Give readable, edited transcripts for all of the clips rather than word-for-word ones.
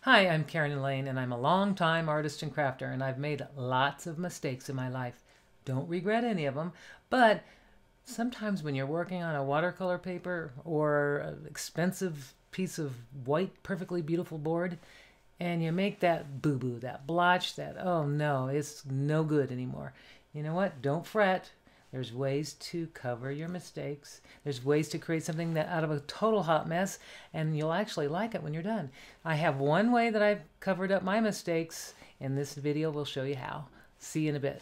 Hi, I'm Karen Lane, and I'm a longtime artist and crafter, and I've made lots of mistakes in my life. Don't regret any of them, but sometimes when you're working on a watercolor paper or an expensive piece of white, perfectly beautiful board, and you make that boo-boo, that blotch, that, oh no, it's no good anymore. You know what? Don't fret. There's ways to cover your mistakes. There's ways to create something that out of a total hot mess, and you'll actually like it when you're done. I have one way that I've covered up my mistakes, and this video will show you how. See you in a bit.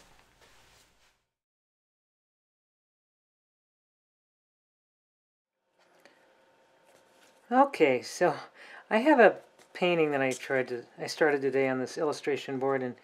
Okay, so I have a painting that I started today on this illustration board, and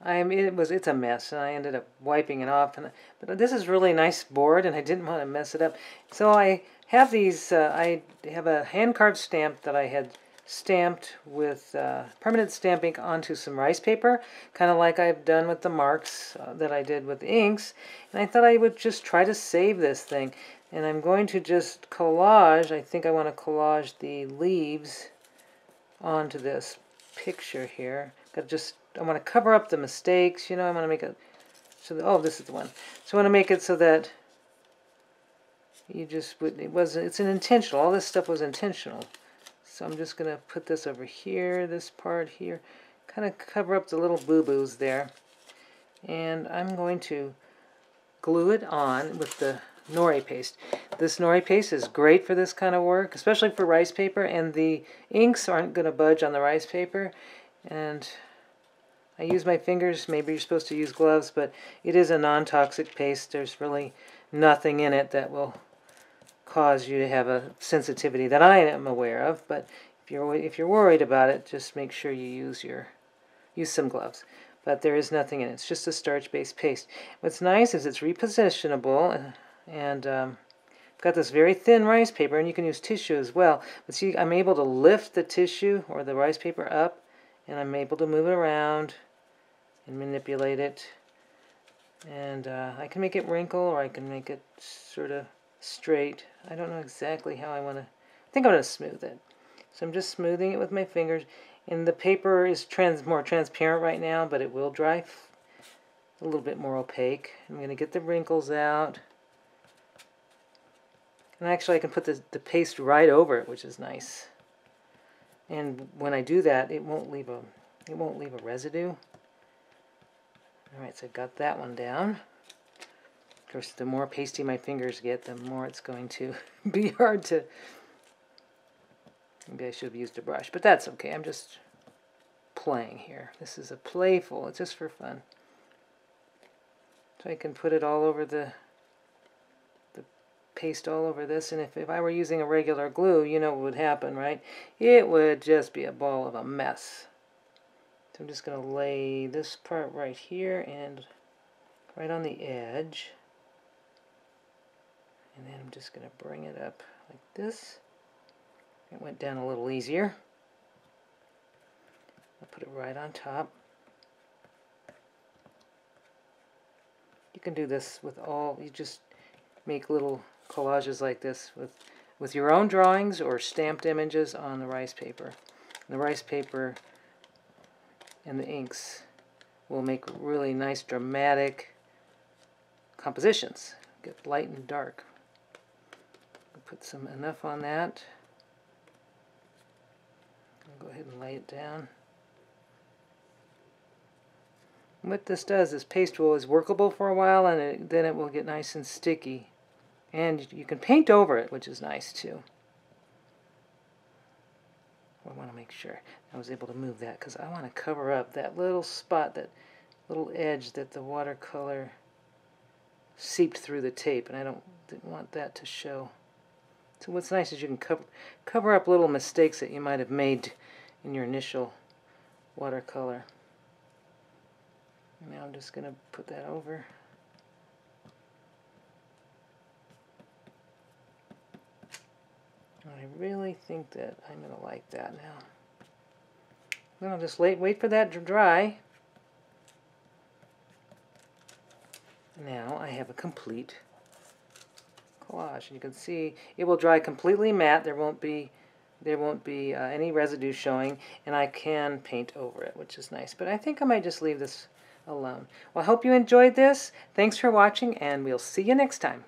it's a mess, and I ended up wiping it off. But this is really nice board, and I didn't want to mess it up. So I have these. I have a hand-carved stamp that I had stamped with permanent stamp ink onto some rice paper, kind of like I've done with the marks that I did with the inks. And I thought I would just try to save this thing. And I'm going to just collage. I think I want to collage the leaves onto this picture here. I want to cover up the mistakes, I want to make it so that, oh, this is the one. So I want to make it so that it's an intentional. All this stuff was intentional. So I'm just going to put this over here, this part here, kind of cover up the little boo-boos there. And I'm going to glue it on with the Nori paste. This Nori paste is great for this kind of work, especially for rice paper, and the inks aren't going to budge on the rice paper. And I use my fingers. Maybe you're supposed to use gloves, but it is a non-toxic paste. There's really nothing in it that will cause you to have a sensitivity that I am aware of. But if you're worried about it, just make sure you use some gloves. But there is nothing in it. It's just a starch-based paste. What's nice is it's repositionable, and I've got this very thin rice paper, and you can use tissue as well. But see, I'm able to lift the tissue or the rice paper up, and I'm able to move it around and manipulate it. And I can make it wrinkle, or I can make it sort of straight. I don't know exactly how I want to. I think I'm going to smooth it. So I'm just smoothing it with my fingers. And the paper is more transparent right now, but it will dry a little bit more opaque. I'm going to get the wrinkles out. And actually I can put the paste right over it, which is nice. And when I do that, it won't leave a residue. Alright, so I've got that one down. Of course, the more pasty my fingers get, the more it's going to be hard to... Maybe I should have used a brush, but that's okay. I'm just playing here. This is it's just for fun. So I can put it all over the paste all over this, and if I were using a regular glue, you know what would happen, right? It would just be a ball of a mess. So I'm just going to lay this part right here and right on the edge. And then I'm just going to bring it up like this. It went down a little easier. I'll put it right on top. You can do this with you just make little collages like this with your own drawings or stamped images on the rice paper. The rice paper and the inks will make really nice dramatic compositions. Get light and dark. I'll put enough on that. I'll go ahead and lay it down. And what this does is paste is workable for a while, and then it will get nice and sticky. And you can paint over it, which is nice too. I want to make sure I was able to move that because I want to cover up that little spot, that little edge that the watercolor seeped through the tape, and I didn't want that to show. So what's nice is you can cover up little mistakes that you might have made in your initial watercolor. Now I'm just going to put that over. I really think that I'm going to like that now. Then I'll just wait for that to dry. Now I have a complete collage. And you can see it will dry completely matte. There won't be there won't be any residue showing, and I can paint over it, which is nice. But I think I might just leave this alone. Well, I hope you enjoyed this. Thanks for watching, and we'll see you next time.